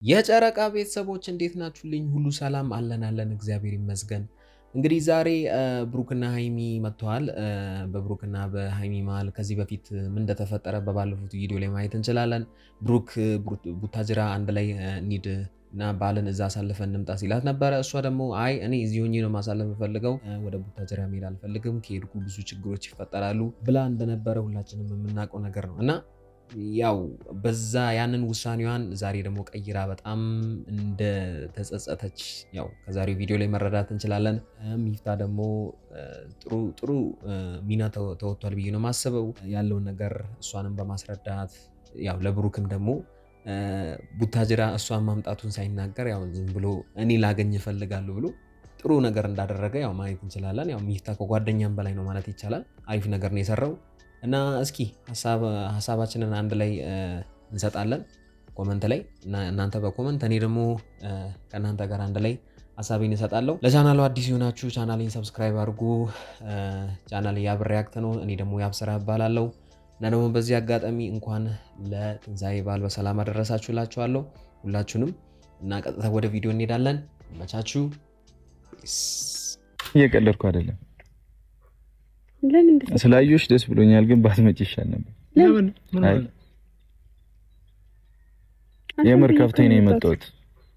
የጨረቃ ቤተሰቦች እንዴት ናችሁልኝ? ሁሉ ሰላም አለን እግዚአብሔር ይመስገን። እንግዲህ ዛሬ ብሩክና ሃይሚ መጥተዋል። በብሩክና በሃይሚ መሃል ከዚህ በፊት ምን እንደተፈጠረ በባለፉት ቪዲዮ ላይ ማየት እንችላለን። ብሩክ ቡታጅራ አንድ ላይ እንሂድ እና በዓልን እዛ አሳልፈን እንምጣ ሲላት ነበረ። እሷ ደግሞ አይ እኔ እዚህ ሆኜ ነው ማሳለፍ የምፈልገው፣ ወደ ቡታጅራ መሄድ አልፈልግም፣ ከሄድኩ ብዙ ችግሮች ይፈጠራሉ ብላ እንደነበረ ሁላችንም የምናውቀው ነገር ነው እና ያው በዛ ያንን ውሳኔዋን ዛሬ ደግሞ ቀይራ በጣም እንደተጸጸተች ያው ከዛሬው ቪዲዮ ላይ መረዳት እንችላለን። ሚፍታ ደግሞ ጥሩ ሚና ተወጥቷል ብዬ ነው የማስበው። ያለውን ነገር እሷንም በማስረዳት ያው ለብሩክም ደግሞ ቡታጅራ እሷን ማምጣቱን ሳይናገር ያው ዝም ብሎ እኔ ላገኝ እፈልጋለሁ ብሎ ጥሩ ነገር እንዳደረገ ያው ማየት እንችላለን። ያው ሚፍታ ከጓደኛም በላይ ነው ማለት ይቻላል። አሪፍ ነገር ነው የሰራው እና እስኪ ሀሳባችንን አንድ ላይ እንሰጣለን ኮመንት ላይ እናንተ በኮመንት እኔ ደግሞ ከእናንተ ጋር አንድ ላይ ሀሳቤን እሰጣለሁ። ለቻናሉ አዲስ የሆናችሁ ቻናሌን ሰብስክራይብ አድርጉ። ቻናሌ ያብ ሪያክት ነው። እኔ ደግሞ ያብ ስራ እባላለሁ እና ደግሞ በዚህ አጋጣሚ እንኳን ለትንሣኤ በዓል በሰላም አደረሳችሁ እላችኋለሁ ሁላችሁንም እና ቀጥታ ወደ ቪዲዮ እንሄዳለን። መቻችሁ። እየቀለድኩ አይደለም። ስላየሁሽ ደስ ብሎኛል፣ ግን ባትመጪ ይሻል ነበር። የምር ከፍተኝ ነው የመጣሁት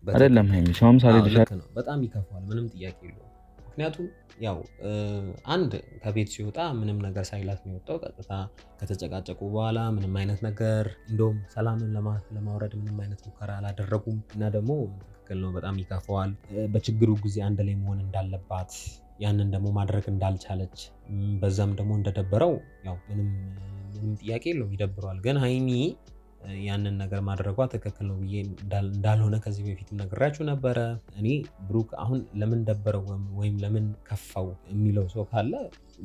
አይደለም ሃይሚ፣ ሻም ሳልልሽ ነው። በጣም ይከፋዋል፣ ምንም ጥያቄ የለውም። ምክንያቱም ያው አንድ ከቤት ሲወጣ ምንም ነገር ሳይላት ነው የወጣው። ቀጥታ ከተጨቃጨቁ በኋላ ምንም አይነት ነገር እንደውም ሰላምን ለማውረድ ምንም አይነት ሙከራ አላደረጉም እና ደግሞ ትክክል ነው፣ በጣም ይከፋዋል። በችግሩ ጊዜ አንድ ላይ መሆን እንዳለባት ያንን ደግሞ ማድረግ እንዳልቻለች በዛም ደግሞ እንደደበረው ያው ምንም ጥያቄ የለውም፣ ይደብረዋል። ግን ሃይሚ ያንን ነገር ማድረጓ ትክክል ነው ብዬ እንዳልሆነ ከዚህ በፊትም ነግራችሁ ነበረ። እኔ ብሩክ አሁን ለምን ደበረው ወይም ለምን ከፋው የሚለው ሰው ካለ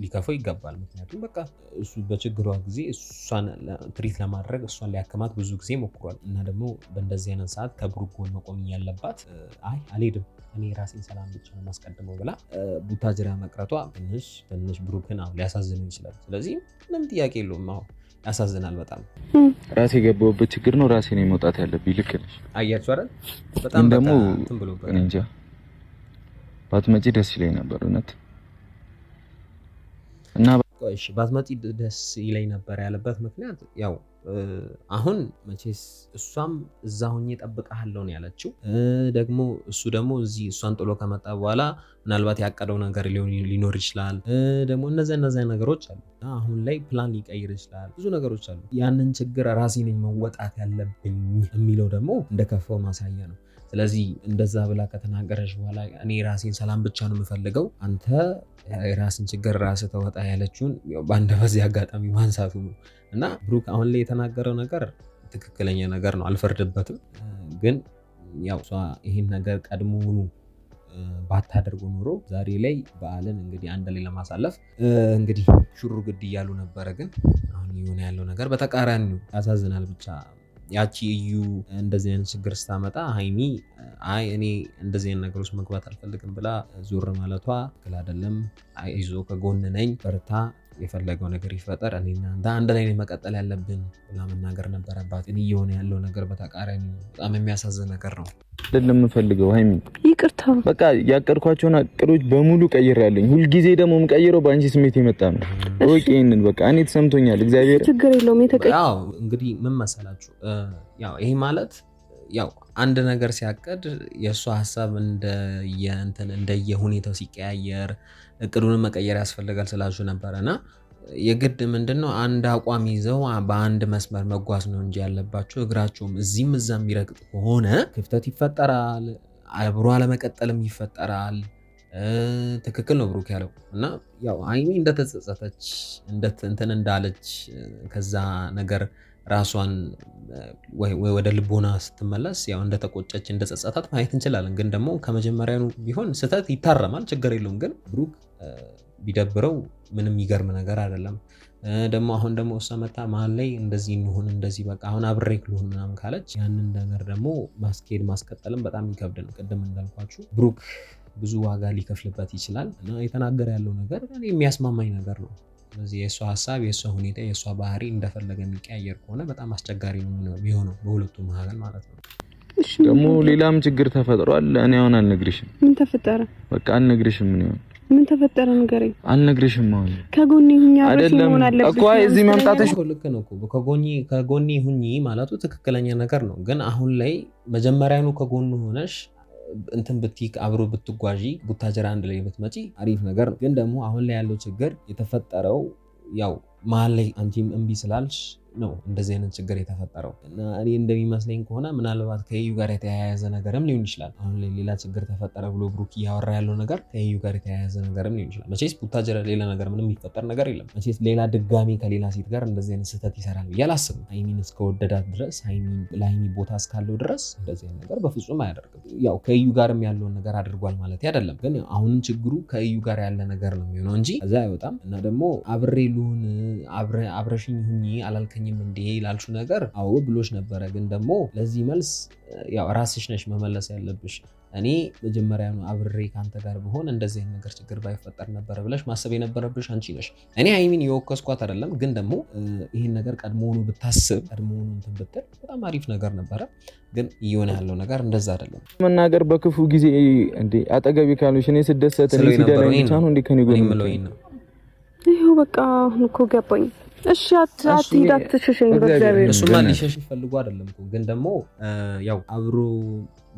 ሊከፋው ይገባል። ምክንያቱም በቃ እሱ በችግሯ ጊዜ እሷን ትሪት ለማድረግ እሷን ሊያከማት ብዙ ጊዜ ሞክሯል እና ደግሞ በእንደዚህ አይነት ሰዓት ከብሩክ ጎን መቆም ያለባት አይ አልሄድም እኔ ራሴን ሰላም ብቻ ነው ማስቀድመው ብላ ቡታጅራ መቅረቷ ትንሽ ብሩክን ሊያሳዝነው ይችላል። ስለዚህ ምንም ጥያቄ የለውም። አሁን ያሳዝናል በጣም። ራሴ የገባሁበት ችግር ነው፣ ራሴ ነው መውጣት ያለብኝ። ልክ ነሽ። አያችሁ አይደል? በጣም ደግሞ ብሎበት እንጃ ባትመጪ ደስ ይለኝ ነበር እውነት። እና እሺ ባትመጪ ደስ ይለኝ ነበር ያለበት ምክንያት ያው አሁን መቼስ እሷም እዛ ሆኜ እጠብቅሃለሁ ነው ያለችው። ደግሞ እሱ ደግሞ እዚህ እሷን ጥሎ ከመጣ በኋላ ምናልባት ያቀደው ነገር ሊኖር ይችላል። ደግሞ እነዚያ ነገሮች አሉ። አሁን ላይ ፕላን ሊቀይር ይችላል። ብዙ ነገሮች አሉ። ያንን ችግር ራሴ ነኝ መወጣት ያለብኝ የሚለው ደግሞ እንደከፋው ማሳያ ነው። ስለዚህ እንደዛ ብላ ከተናገረች በኋላ እኔ ራሴን ሰላም ብቻ ነው የምፈልገው፣ አንተ የራስን ችግር ራስህ ተወጣ ያለችውን በአንድ በዚህ አጋጣሚ ማንሳቱ ነው እና ብሩክ አሁን ላይ የተናገረው ነገር ትክክለኛ ነገር ነው፣ አልፈርድበትም። ግን ያው እሷ ይህን ነገር ቀድሞውኑ ባታደርጉ ኖሮ ዛሬ ላይ በዓልን እንግዲህ አንድ ላይ ለማሳለፍ እንግዲህ ሹሩ ግድ እያሉ ነበረ። ግን አሁን የሆነ ያለው ነገር በተቃራኒው ያሳዝናል። ብቻ ያቺ እዩ እንደዚህ አይነት ችግር ስታመጣ ሃይሚ አይ እኔ እንደዚህ አይነት ነገሮች መግባት አልፈልግም ብላ ዞር ማለቷ ትክክል አይደለም። አይዞ ከጎን ነኝ፣ በርታ፣ የፈለገው ነገር ይፈጠር፣ እኔና አንድ ላይ መቀጠል ያለብን ብላ መናገር ነበረባት። ግን እየሆነ ያለው ነገር በተቃራኒ በጣም የሚያሳዝን ነገር ነው። አይደለም የምፈልገው ሃይሚ፣ ይቅርታ በቃ ያቀድኳቸውን እቅዶች በሙሉ ቀይሬያለሁ። ሁልጊዜ ደግሞ የምቀይረው በአንቺ ስሜት የመጣ ነው። ወቂ ይሄንን በቃ እኔ ተሰምቶኛል። እግዚአብሔር ችግር የለውም። ያው እንግዲህ ምን መሰላችሁ ያው ይሄ ማለት ያው አንድ ነገር ሲያቀድ የእሷ ሀሳብ እንደየሁኔታው ሲቀያየር እቅዱንም መቀየር ያስፈልጋል ስላችሁ ነበረና የግድ ምንድነው አንድ አቋም ይዘው በአንድ መስመር መጓዝ ነው እንጂ ያለባቸው እግራቸውም እዚህም እዛም የሚረግጥ ከሆነ ክፍተት ይፈጠራል፣ አብሮ አለመቀጠልም ይፈጠራል። ትክክል ነው ብሩክ ያለው እና ያው ሃይሚ እንደተጸጸተች እንትን እንዳለች ከዛ ነገር ራሷን ወደ ልቦና ስትመለስ ያው እንደተቆጨች እንደጸጸታት ማየት እንችላለን። ግን ደግሞ ከመጀመሪያው ቢሆን ስህተት ይታረማል፣ ችግር የለውም። ግን ብሩክ ቢደብረው ምንም ይገርም ነገር አይደለም። ደግሞ አሁን ደግሞ እሷ መጣ መሀል ላይ እንደዚህ እንሁን እንደዚህ በቃ አሁን አብሬክ ልሁን ምናምን ካለች ያንን ነገር ደግሞ ማስቀጠልም በጣም ይከብድ ነው። ቅድም እንዳልኳችሁ ብሩክ ብዙ ዋጋ ሊከፍልበት ይችላል እና የተናገረ ያለው ነገር የሚያስማማኝ ነገር ነው። ስለዚህ የእሷ ሀሳብ፣ የእሷ ሁኔታ፣ የእሷ ባህሪ እንደፈለገ የሚቀያየር ከሆነ በጣም አስቸጋሪ ነው የሚሆነው በሁለቱ መሀል ማለት ነው። ደግሞ ሌላም ችግር ተፈጥሯል። እኔ አሁን አልነግርሽም። ምን ተፈጠረ? በቃ አልነግርሽም። ምን ተፈጠረ ንገረኝ። አልነግርሽም። አሁን ከጎኔ ሁኚ አይደለም እኮ እዚህ መምጣትሽ ልክ ነው እኮ ከጎኔ ሁኚ ማለቱ ትክክለኛ ነገር ነው። ግን አሁን ላይ መጀመሪያኑ ከጎኑ ሆነሽ እንትን ብትይክ አብሮ ብትጓዢ ቡታጀራ አንድ ላይ ብትመጪ አሪፍ ነገር ነው። ግን ደግሞ አሁን ላይ ያለው ችግር የተፈጠረው ያው መሀል ላይ አንቺም እምቢ ስላልሽ ነው እንደዚህ አይነት ችግር የተፈጠረው እና እኔ እንደሚመስለኝ ከሆነ ምናልባት ከዩ ጋር የተያያዘ ነገርም ሊሆን ይችላል። አሁን ላይ ሌላ ችግር ተፈጠረ ብሎ ብሩክ እያወራ ያለው ነገር ከዩ ጋር የተያያዘ ነገርም ሊሆን ይችላል። መቼስ ቡታጀራ ሌላ ነገር ምንም የሚፈጠር ነገር የለም። መቼስ ሌላ ድጋሚ ከሌላ ሴት ጋር እንደዚህ አይነት ስህተት ይሰራል ብዬ አላስብም። ሀይሚን እስከወደዳት ድረስ ለሀይሚ ቦታ እስካለው ድረስ እንደዚህ አይነት ነገር በፍጹም አያደርግም። ያው ከዩ ጋርም ያለውን ነገር አድርጓል ማለት አይደለም፣ ግን አሁንም ችግሩ ከዩ ጋር ያለ ነገር ነው የሚሆነው እንጂ ከዛ አይወጣም። እና ደግሞ አብሬ ልሁን አብረሽኝ ሁኚ አላልከኝም እንዴ ላልሹ ነገር አዎ ብሎሽ ነበረ። ግን ደግሞ ለዚህ መልስ ያው ራስሽ ነሽ መመለስ ያለብሽ። እኔ መጀመሪያ ነው አብሬ ካንተ ጋር ብሆን እንደዚህ አይነት ነገር ችግር ባይፈጠር ነበረ ብለሽ ማሰብ የነበረብሽ አንቺ ነሽ። እኔ ሀይሚን የወከስኳት አይደለም፣ ግን ደግሞ ይህን ነገር ቀድሞውኑ ብታስብ ቀድሞውኑ እንትን ብትል በጣም አሪፍ ነገር ነበረ። ግን እየሆነ ያለው ነገር እንደዛ አይደለም። መናገር በክፉ ጊዜ እንዴ አጠገቤ ካልሽ እኔ ስደሰት እኔ ሲደረኝ ብቻ ነው እንዴ ከኔ ጎን ነው። ይሄው በቃ እኮ ገባኝ። እሺ አትሂድ አትሸሸኝ። በእግዚአብሔር እሱማ ሊሸሽ ፈልጎ አይደለም እኮ ግን ደግሞ ያው አብሮ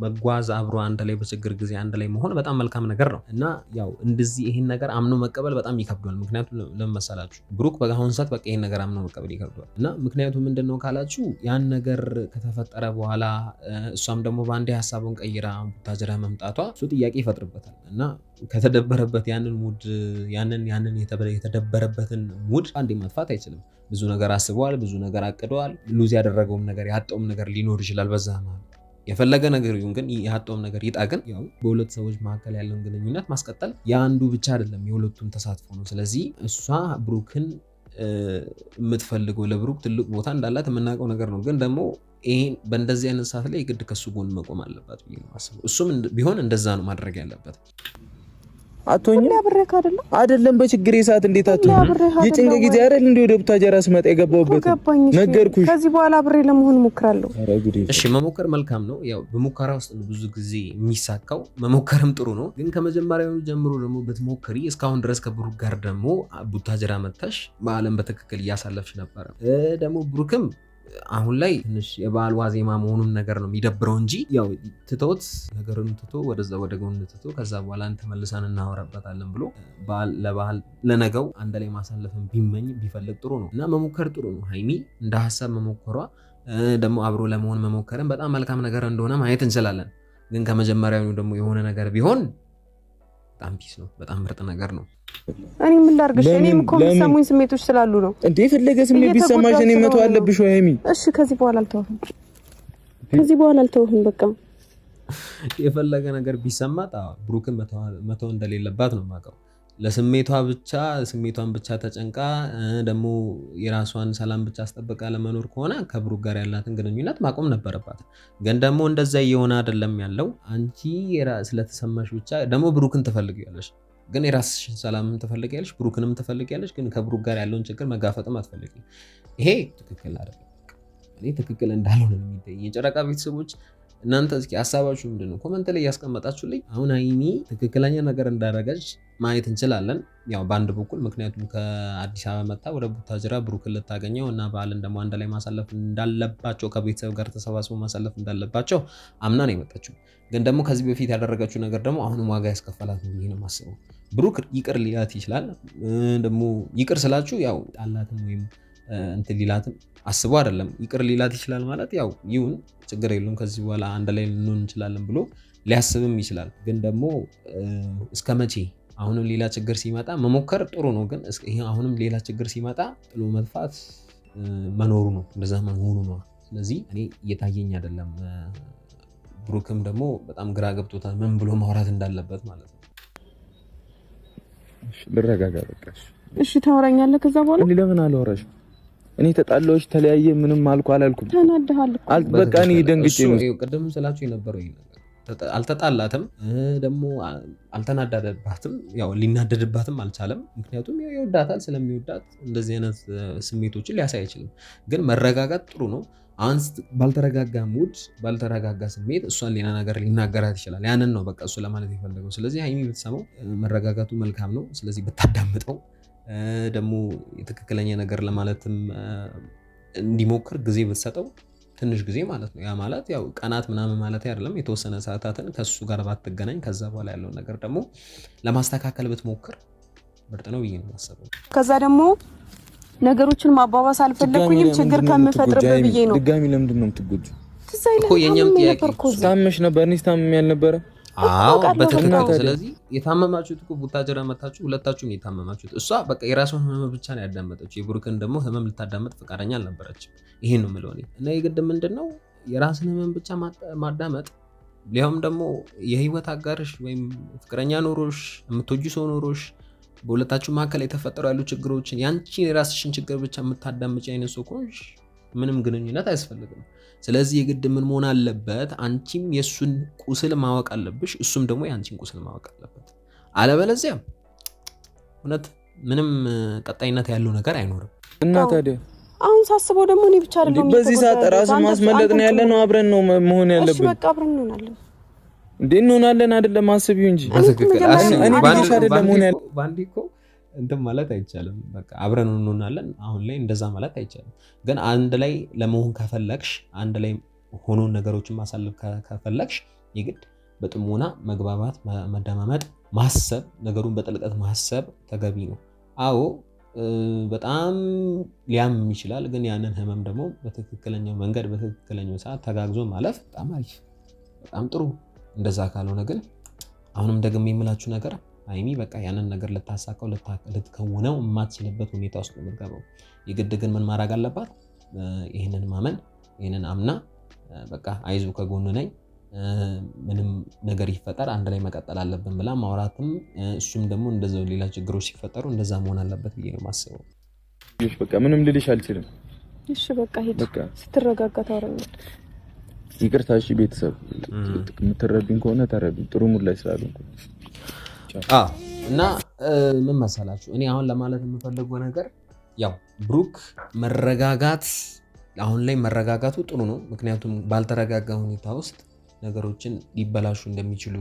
መጓዝ አብሮ አንድ ላይ በችግር ጊዜ አንድ ላይ መሆን በጣም መልካም ነገር ነው እና ያው እንደዚህ ይሄን ነገር አምኖ መቀበል በጣም ይከብዳል። ምክንያቱም ለምን መሰላችሁ ብሩክ በአሁን ሰዓት በቃ ይሄን ነገር አምኖ መቀበል ይከብዳል እና ምክንያቱም ምንድነው ካላችሁ ያን ነገር ከተፈጠረ በኋላ እሷም ደግሞ በአንዴ ሀሳቡን ቀይራ ቡታጀራ መምጣቷ እሱ ጥያቄ ይፈጥርበታል እና ከተደበረበት ያንን ሙድ ያንን የተደበረበትን ሙድ አንዴ ማጥፋት አይችልም። ብዙ ነገር አስበዋል፣ ብዙ ነገር አቅደዋል። ሉዝ ያደረገውም ነገር ያጣውም ነገር ሊኖር ይችላል በዛ ማለት የፈለገ ነገር ይሁን ግን ያጣውም ነገር ይጣ። ግን ያው በሁለት ሰዎች መካከል ያለውን ግንኙነት ማስቀጠል የአንዱ ብቻ አይደለም የሁለቱም ተሳትፎ ነው። ስለዚህ እሷ ብሩክን የምትፈልገው ለብሩክ ትልቅ ቦታ እንዳላት የምናውቀው ነገር ነው። ግን ደግሞ ይሄን በእንደዚህ አይነት ሰዓት ላይ ግድ ከሱ ጎን መቆም አለባት ብዬ ነው አስበው። እሱም ቢሆን እንደዛ ነው ማድረግ ያለበት። አቶኝ ያብሬክ አይደለም በችግሬ ሰዓት እንዴት አቶኝ የጭንቀ ጊዜ አይደል እንዴ ወደ ቡታጀራ ስመጣ የገባሁበት ነገርኩሽ። ከዚህ በኋላ አብሬ ለመሆን ሞክራለሁ። እሺ መሞከር መልካም ነው። ያው በሙከራ ውስጥ ነው ብዙ ጊዜ የሚሳካው። መሞከርም ጥሩ ነው። ግን ከመጀመሪያው ጀምሮ ደግሞ ብትሞክሪ እስካሁን ድረስ ከብሩክ ጋር ደግሞ ቡታጀራ መጥተሽ በዓለም በትክክል እያሳለፍሽ ነበረ። ደግሞ ብሩክም አሁን ላይ ትንሽ የበዓል ዋዜማ መሆኑን ነገር ነው የሚደብረው እንጂ ያው ትቶት ነገሩን ትቶ ወደዛ ወደ ጎን ትቶ ከዛ በኋላ ተመልሰን እናወራበታለን ብሎ ለበዓል ለነገው አንድ ላይ ማሳለፍን ቢመኝ ቢፈልግ ጥሩ ነው እና መሞከር ጥሩ ነው። ሀይሚ እንደ ሀሳብ መሞከሯ ደግሞ አብሮ ለመሆን መሞከርን በጣም መልካም ነገር እንደሆነ ማየት እንችላለን። ግን ከመጀመሪያው ደግሞ የሆነ ነገር ቢሆን በጣም ፒስ ነው፣ በጣም ምርጥ ነገር ነው። እኔ ምን ላድርግሽ? እኔም እኮ የሚሰሙኝ ስሜቶች ስላሉ ነው። እንዴ የፈለገ ስሜት ቢሰማሽ እኔ መተው አለብሽ ወይ ሀይሚ? እሺ ከዚህ በኋላ አልተውህም። በቃ የፈለገ ነገር ቢሰማት ብሩክን መተው እንደሌለባት ነው የማውቀው። ስሜቷን ብቻ ተጨንቃ ደግሞ የራሷን ሰላም ብቻ አስጠብቃ ለመኖር ከሆነ ከብሩክ ጋር ያላትን ግንኙነት ማቆም ነበረባት። ግን ደግሞ እንደዛ እየሆነ አይደለም ያለው። አንቺ ስለተሰማሽ ብቻ ደግሞ ብሩክን ትፈልጊያለሽ፣ ግን የራስሽን ሰላምም ትፈልጊያለሽ፣ ብሩክንም ትፈልጊያለሽ። ግን ከብሩክ ጋር ያለውን ችግር መጋፈጥም አትፈልጊም። ይሄ ትክክል አይደለም። እኔ ትክክል እንዳልሆነ ነው የሚታየኝ። የጨረቃ ቤተሰቦች እናንተ እስኪ ሀሳባችሁ ምንድነው? ኮመንት ላይ ያስቀመጣችሁልኝ። አሁን ሀይሚ ትክክለኛ ነገር እንዳደረገች ማየት እንችላለን። ያው በአንድ በኩል ምክንያቱም ከአዲስ አበባ መጣ ወደ ቡታጅራ ብሩክን ልታገኘው እና በዓልን ደግሞ አንድ ላይ ማሳለፍ እንዳለባቸው ከቤተሰብ ጋር ተሰባስበው ማሳለፍ እንዳለባቸው አምና ነው የመጣችው። ግን ደግሞ ከዚህ በፊት ያደረገችው ነገር ደግሞ አሁንም ዋጋ ያስከፈላት ነው ብዬ ነው የማስበው። ብሩክ ይቅር ሊላት ይችላል። ደግሞ ይቅር ስላችሁ ያው ጣላትም ወይም እንትን ሊላትም አስቦ አይደለም። ይቅር ሊላት ይችላል ማለት ያው ይሁን ችግር የለውም ከዚህ በኋላ አንድ ላይ ልንሆን እንችላለን ብሎ ሊያስብም ይችላል። ግን ደግሞ እስከ መቼ? አሁንም ሌላ ችግር ሲመጣ መሞከር ጥሩ ነው። ግን አሁንም ሌላ ችግር ሲመጣ ጥሎ መጥፋት መኖሩ ነው፣ እንደዛ መሆኑ ነው። ስለዚህ እኔ እየታየኝ አይደለም። ብሩክም ደግሞ በጣም ግራ ገብቶታል ምን ብሎ ማውራት እንዳለበት ማለት ነው። ልረጋጋ በቃ። እሺ ታወራኛለህ ከዛ በኋላ? እኔ ለምን አላወራሽ? እኔ ተጣላዎች ተለያየ ምንም አልኩም። ተናደሃል እኮ በቃ እኔ ደንግጬ ነው። ቅድም ስላችሁ የነበረው ይሄ ነገር አልተጣላትም፣ ደግሞ አልተናደደባትም። ያው ሊናደድባትም አልቻለም። ምክንያቱም ያው ይወዳታል። ስለሚወዳት እንደዚህ አይነት ስሜቶችን ሊያሳይ አይችልም። ግን መረጋጋት ጥሩ ነው። አንስ ባልተረጋጋ ሙድ ባልተረጋጋ ስሜት እሷን ሌላ ነገር ሊናገራት ይችላል። ያንን ነው በቃ እሱ ለማለት የፈለገው። ስለዚህ ሀይሚ ብትሰማው መረጋጋቱ መልካም ነው። ስለዚህ ብታዳምጠው ደግሞ የትክክለኛ ነገር ለማለትም እንዲሞክር ጊዜ ብትሰጠው ትንሽ ጊዜ ማለት ነው። ያ ማለት ያው ቀናት ምናምን ማለት አይደለም። የተወሰነ ሰዓታትን ከሱ ጋር ባትገናኝ ከዛ በኋላ ያለውን ነገር ደግሞ ለማስተካከል ብትሞክር ምርጥ ነው ብዬ ነው የማስበው። ከዛ ደግሞ ነገሮችን ማባባስ አልፈለኩኝም ችግር ከምፈጥርበት ብዬ ነው። ድጋሚ ለምንድን ነው የምትጎጂው እኮ? የኛም ጥያቄ ታመሽ ነበር እኔስ ታመም ያልነበረ? አዎ በትክክል። ስለዚህ የታመማችሁት እኮ ቡታጀራ መታችሁ ሁለታችሁም የታመማችሁት። እሷ በቃ የራሷን ህመም ብቻ ነው ያዳመጠችው። የብሩክን ደግሞ ህመም ልታዳመጥ ፈቃደኛ አልነበረችም። ይሄን ነው የምለው እኔ። እና የግድ ምንድነው የራስን ህመም ብቻ ማዳመጥ፣ ሊያውም ደግሞ የህይወት አጋርሽ ወይም ፍቅረኛ ኖሮሽ የምትወጂ ሰው ኖሮሽ በሁለታችሁ መካከል የተፈጠሩ ያሉ ችግሮችን ያንቺን የራስሽን ችግር ብቻ የምታዳምጪ አይነት ሰው ከሆንሽ ምንም ግንኙነት አያስፈልግም። ስለዚህ የግድ ምን መሆን አለበት? አንቺም የሱን ቁስል ማወቅ አለብሽ፣ እሱም ደግሞ የአንቺን ቁስል ማወቅ አለበት። አለበለዚያ እውነት ምንም ቀጣይነት ያለው ነገር አይኖርም። እና ታዲያ አሁን ሳስበው ደግሞ እኔ ብቻ አይደለም በዚህ ሰዓት ራስን ማስመለጥ ነው ያለ ነው። አብረን ነው መሆን ያለብን። እሺ በቃ አብረን እንሆናለን እንዴ? እንሆናለን አይደለም? አስቢው እንጂ በትክክል እኔ ብቻ አይደለም መሆን ያለ ባንዲ እኮ እንትን ማለት አይቻልም። በቃ አብረን እንሆናለን አሁን ላይ እንደዛ ማለት አይቻልም። ግን አንድ ላይ ለመሆን ከፈለግሽ፣ አንድ ላይ ሆኖ ነገሮችን ማሳለፍ ከፈለግሽ የግድ በጥሞና መግባባት፣ መደማመጥ፣ ማሰብ፣ ነገሩን በጥልቀት ማሰብ ተገቢ ነው። አዎ በጣም ሊያምም ይችላል። ግን ያንን ህመም ደግሞ በትክክለኛው መንገድ በትክክለኛው ሰዓት ተጋግዞ ማለፍ በጣም አሪፍ፣ በጣም ጥሩ። እንደዛ ካልሆነ ግን አሁንም ደግሞ የምላችሁ ነገር ሀይሚ በቃ ያንን ነገር ልታሳካው ልትከውነው የማትችልበት ሁኔታ ውስጥ ነው የምትገባው። የግድ ግን ምን ማድረግ አለባት? ይህንን ማመን፣ ይህንን አምና በቃ አይዞ ከጎን ነኝ፣ ምንም ነገር ይፈጠር አንድ ላይ መቀጠል አለብን ብላ ማውራትም፣ እሱም ደግሞ እንደዛው ሌላ ችግሮች ሲፈጠሩ እንደዛ መሆን አለበት ብዬ ነው የማስበው። በቃ ምንም ልልሽ አልችልም። እሺ በቃ ሂድ፣ ስትረጋጋ ታወራለህ። ይቅርታ። እሺ ቤተሰብ የምትረዱኝ ከሆነ ተረዱኝ። ጥሩ ሙድ ላይ ስላልኩ እና ምን መሰላችሁ እኔ አሁን ለማለት የምፈልገው ነገር ያው ብሩክ መረጋጋት፣ አሁን ላይ መረጋጋቱ ጥሩ ነው። ምክንያቱም ባልተረጋጋ ሁኔታ ውስጥ ነገሮችን ሊበላሹ እንደሚችሉ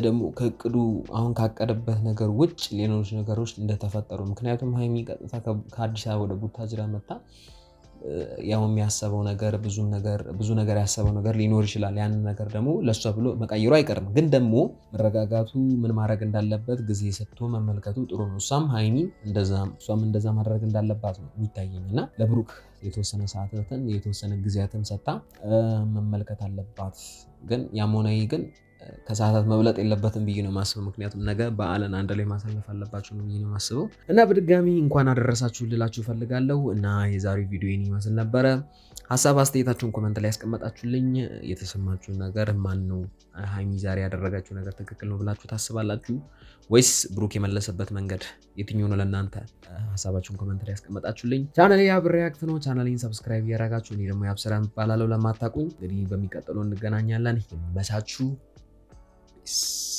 ደግሞ ከእቅዱ አሁን ካቀደበት ነገር ውጭ ሌሎች ነገሮች እንደተፈጠሩ፣ ምክንያቱም ሀይሚ ቀጥታ ከአዲስ አበባ ወደ ቡታጅራ መጣ ያው የሚያሰበው ነገር ብዙ ነገር ያሰበው ነገር ሊኖር ይችላል። ያን ነገር ደግሞ ለሷ ብሎ መቀየሩ አይቀርም። ግን ደግሞ መረጋጋቱ ምን ማድረግ እንዳለበት ጊዜ ሰጥቶ መመልከቱ ጥሩ ነው። እሷም እንደዛ ማድረግ እንዳለባት ነው የሚታየኝ እና ለብሩክ የተወሰነ ሰዓታትን የተወሰነ ጊዜያትን ሰጥታ መመልከት አለባት። ግን ያም ሆነ ይህ ግን ከሰዓታት መብለጥ የለበትም ብዬ ነው የማስበው። ምክንያቱም ነገ በዓልን አንድ ላይ ማሳለፍ አለባቸው ነው ብዬ ነው የማስበው። እና በድጋሚ እንኳን አደረሳችሁ ልላችሁ እፈልጋለሁ። እና የዛሬው ቪዲዮ ይህን ይመስል ነበረ። ሀሳብ አስተያየታችሁን ኮመንት ላይ ያስቀመጣችሁልኝ የተሰማችሁን ነገር፣ ማን ነው ሀይሚ ዛሬ ያደረጋችሁ ነገር ትክክል ነው ብላችሁ ታስባላችሁ ወይስ ብሩክ የመለሰበት መንገድ የትኛው ነው ለእናንተ? ሀሳባችሁን ኮመንት ላይ ያስቀመጣችሁልኝ። ቻናሌ ያብ ሪያክት ነው። ቻናሌን ሰብስክራይብ እያደረጋችሁ፣ እኔ ደግሞ ያብስራ እባላለሁ ለማታውቁኝ። እንግዲህ በሚቀጥለው እንገናኛለን። ይመቻችሁ። Peace.